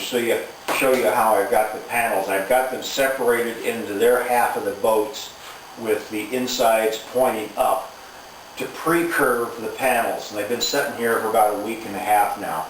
show you how I've got the panels. I've got them separated into their half of the boats with the insides pointing up to pre-curve the panels. And they've been sitting here for about a week and a half now.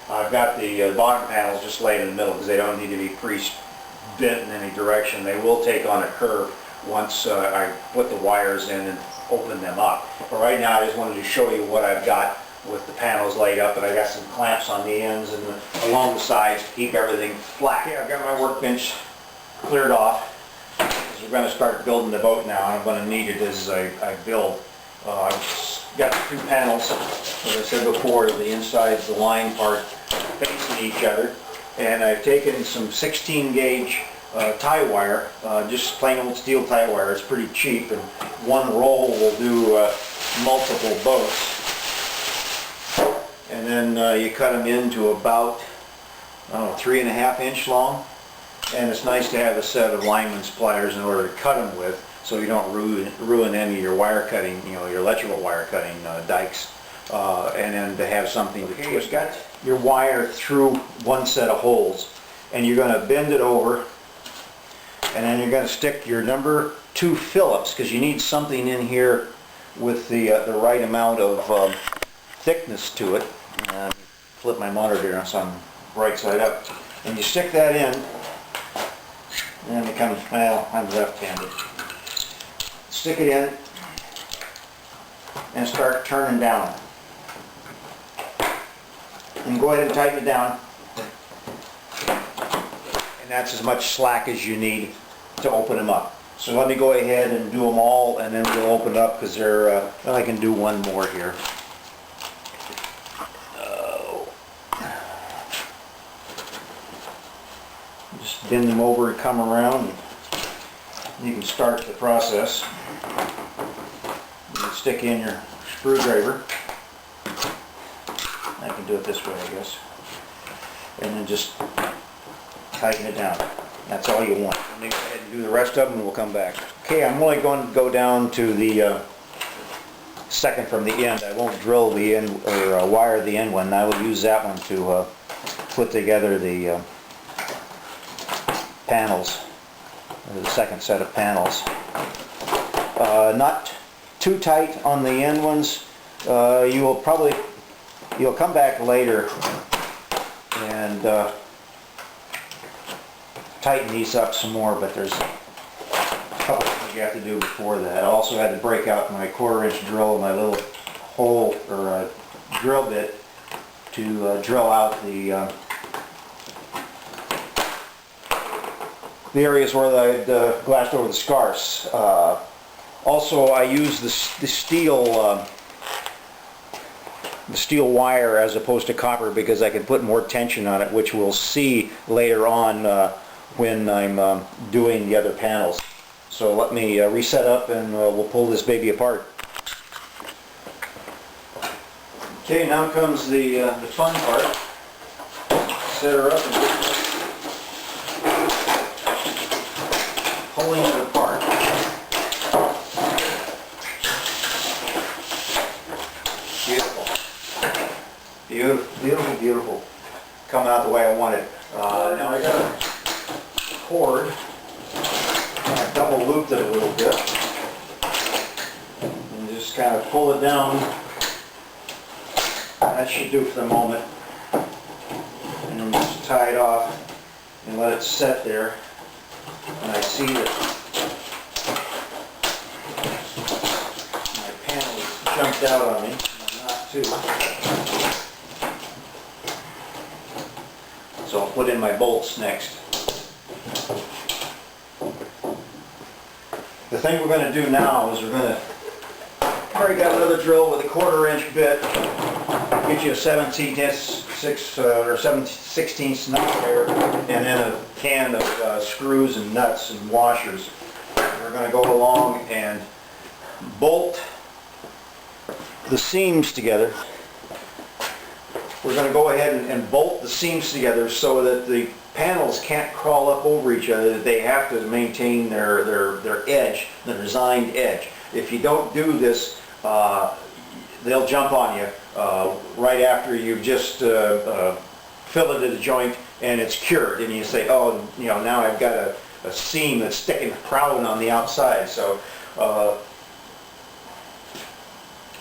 I've got the bottom panels just laid in the middle because they don't need to be pre-bent in any direction. They will take on a curve once I put the wires in and open them up. But right now I just wanted to show you what I've got with the panels laid up, and I got some clamps on the ends and along the sides to keep everything flat. Okay, I've got my workbench cleared off because we're going to start building the boat now, and I'm going to need it as I build. I've got two panels, as I said before, the insides, the line part facing each other, and I've taken some 16 gauge tie wire, just plain old steel tie wire. It's pretty cheap, and one roll will do multiple boats. And then you cut them into about, I don't know, 3.5 inch long. And it's nice to have a set of lineman's pliers in order to cut them with, so you don't ruin any of your wire cutting, you know, your electrical wire cutting dikes. And then to have something to twist. You've got your wire through one set of holes, and you're going to bend it over, and then you're going to stick your number 2 Phillips, because you need something in here with the right amount of thickness to it. Flip my monitor here so I'm right side up. And you stick that in, and it comes, well, I'm left-handed. Stick it in and start turning down. And go ahead and tighten it down. And that's as much slack as you need to open them up. So let me go ahead and do them all, and then we'll open it up because they're, well, I can do one more here. Just bend them over and come around, and you can start the process. You can stick in your screwdriver. I can do it this way, I guess. And then just tighten it down. That's all you want. Let me go ahead and do the rest of them and we'll come back. Okay, I'm only going to go down to the second from the end. I won't drill the end or wire the end one. I will use that one to put together the panels, the second set of panels. Not too tight on the end ones. You'll come back later and tighten these up some more, but there's a couple things you have to do before that. I also had to break out my 1/4 inch drill, my little hole or drill bit to drill out the areas where I'd glassed over the scarce. Also, I use the steel wire as opposed to copper because I can put more tension on it, which we'll see later on when I'm doing the other panels. So let me reset up and we'll pull this baby apart. Okay, now comes the fun part. Set her up and pulling it apart. Beautiful. Beautiful, beautiful, beautiful. Coming out the way I want it. Now I got a cord. I double looped it a little bit. And just kind of pull it down. That should do for the moment. And then just tie it off and let it set there. And I see that my panel has jumped out on me. Not too. So I'll put in my bolts next. The thing we're going to do now is we're going to, I've already got another drill with a 1/4 inch bit. Get you a 7/16 nut there, and then a can of screws and nuts and washers. We're going to go along and bolt the seams together. We're going to go ahead and bolt the seams together so that the panels can't crawl up over each other. They have to maintain their edge, the designed edge. If you don't do this, they'll jump on you right after you've just filleted the joint and it's cured, and you say, oh, you know, now I've got a seam that's sticking proud on the outside. So,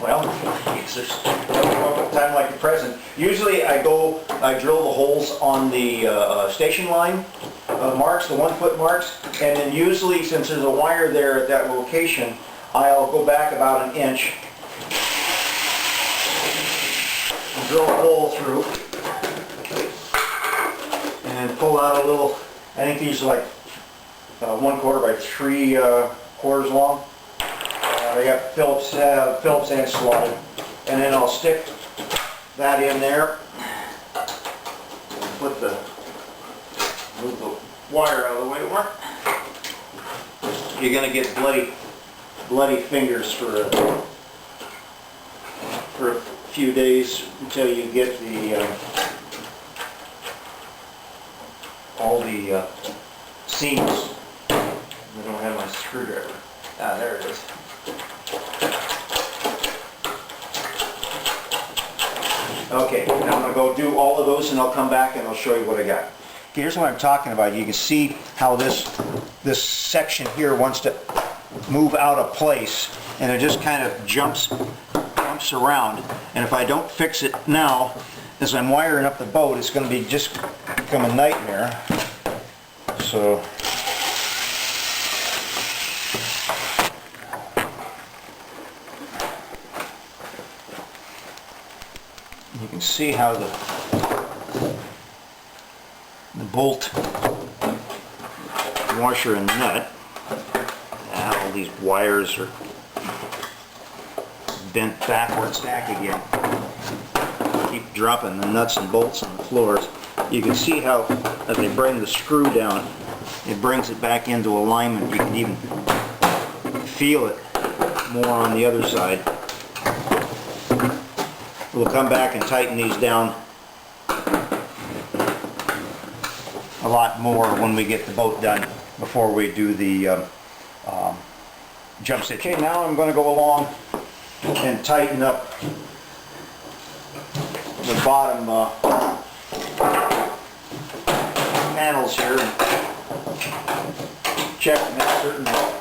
well, it's just a time like the present. Usually I drill the holes on the station line marks, the 1 foot marks, and then usually, since there's a wire there at that location, I'll go back about an inch and drill a hole through and pull out a little, I think these are like 1/4 by 3/4 long. I got Phillips and slotted, and then I'll stick that in there. Move the wire out of the way more. You're gonna get bloody fingers for a few days until you get the all the seams. I don't have my screwdriver. Ah, there it is. Okay, now I'm going to go do all of those, and I'll come back and I'll show you what I got. Okay, here's what I'm talking about. You can see how this section here wants to move out of place, and it just kind of jumps around. And if I don't fix it now, as I'm wiring up the boat, it's going to be just become a nightmare. So you can see how the bolt washer and nut, all these wires are bent backwards back again. Keep dropping the nuts and bolts on the floors. You can see how as they bring the screw down, it brings it back into alignment. You can even feel it more on the other side. We'll come back and tighten these down a lot more when we get the boat done before we do the jump stitch. Okay, now I'm going to go along and tighten up the bottom panels here and check to make certain that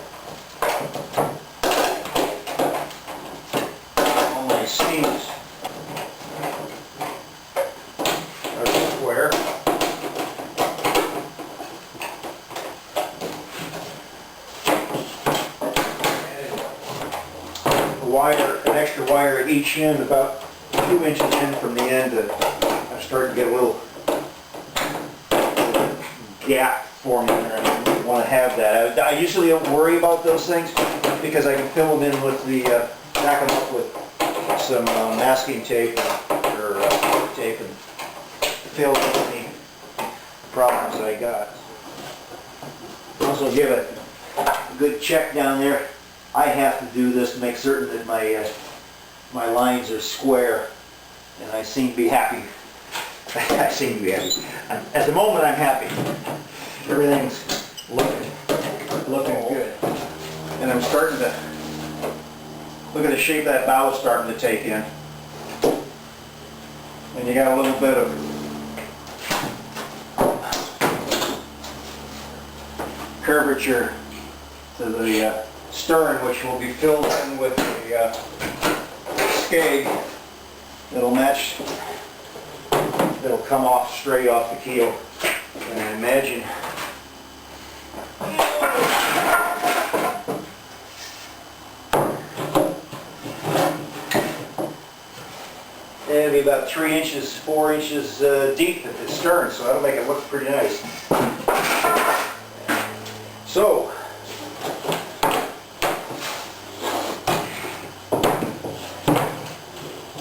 all my seams are square. An extra wire at each end, about 2 inches in from the end. I'm starting to get a little gap forming there, and I don't want to have that. I usually don't worry about those things because I can fill them in with the, back them up with some masking tape or tape and fill in any problems I got. Also give it a good check down there. I have to do this to make certain that my lines are square, and I seem to be happy. I seem to be happy. At the moment, I'm happy. Everything's looking good, and I'm starting to look at the shape that bow is starting to take in, and you got a little bit of curvature to the stern, which will be filled in with the skeg that'll match, that'll come off straight off the keel. And I imagine it'll be about 3 inches, 4 inches deep at the stern, so that'll make it look pretty nice. So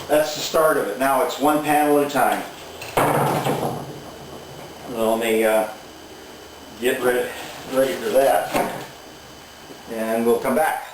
that's the start of it. Now it's one panel at a time. Let me get ready for that, and we'll come back.